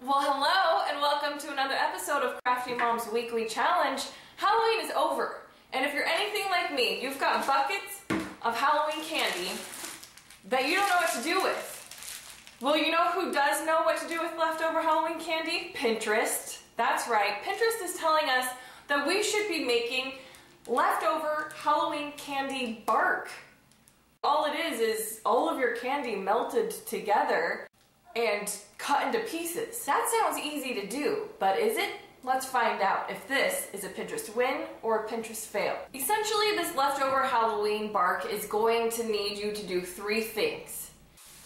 Well, hello and welcome to another episode of Crafty Mom's Weekly Challenge. Halloween is over, and if you're anything like me, you've got buckets of Halloween candy that you don't know what to do with. Well, you know who does know what to do with leftover Halloween candy? Pinterest. That's right, Pinterest is telling us that we should be making leftover Halloween candy bark. All it is all of your candy melted together and cut into pieces. That sounds easy to do, but is it? Let's find out if this is a Pinterest win or a Pinterest fail. Essentially, this leftover Halloween bark is going to need you to do three things.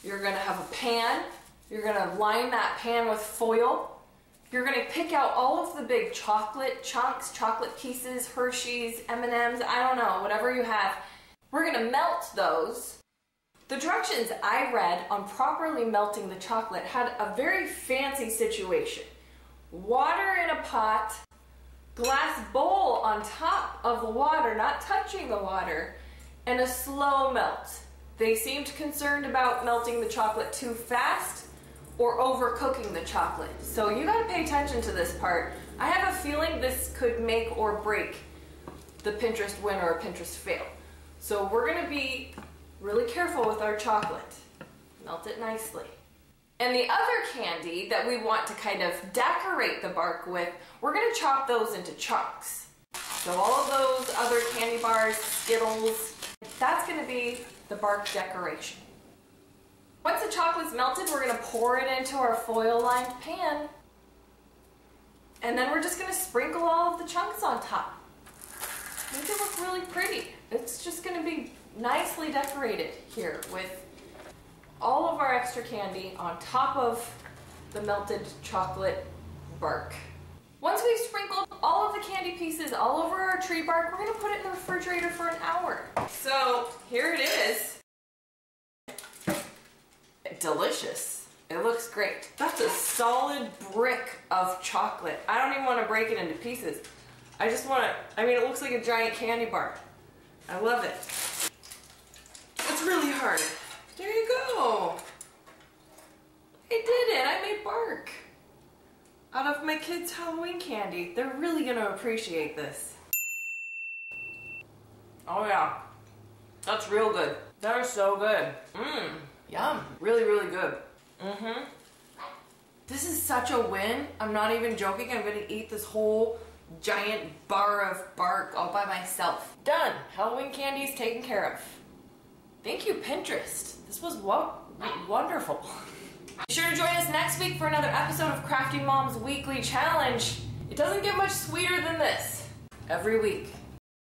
You're gonna have a pan, you're gonna line that pan with foil, you're gonna pick out all of the big chocolate chunks, chocolate pieces, Hershey's, M&Ms, I don't know, whatever you have. We're gonna melt those. The directions I read on properly melting the chocolate had a very fancy situation. Water in a pot, glass bowl on top of the water, not touching the water, and a slow melt. They seemed concerned about melting the chocolate too fast or overcooking the chocolate. So you gotta pay attention to this part. I have a feeling this could make or break the Pinterest win or a Pinterest fail. So we're gonna be really careful with our chocolate. Melt it nicely. And the other candy that we want to kind of decorate the bark with, we're gonna chop those into chunks. So all of those other candy bars, Skittles, that's gonna be the bark decoration. Once the chocolate's melted, we're gonna pour it into our foil-lined pan. And then we're just gonna sprinkle all of the chunks on top. Make it look really pretty. It's just gonna be nicely decorated here with all of our extra candy on top of the melted chocolate bark. Once we've sprinkled all of the candy pieces all over our tree bark, we're gonna put it in the refrigerator for an hour. So here it is. Delicious. It looks great. That's a solid brick of chocolate. I don't even want to break it into pieces. I just want to, it looks like a giant candy bar. I love it. It's really hard. There you go. I did it. I made bark out of my kids' Halloween candy. They're really going to appreciate this. Oh yeah. That's real good. That is so good. Mmm. Yum. Really, really good. Mm-hmm. This is such a win. I'm not even joking. I'm going to eat this whole giant bar of bark all by myself. Done. Halloween candy is taken care of. Thank you, Pinterest. This was wonderful. Be sure to join us next week for another episode of Crafty Mom's Weekly Challenge. It doesn't get much sweeter than this every week.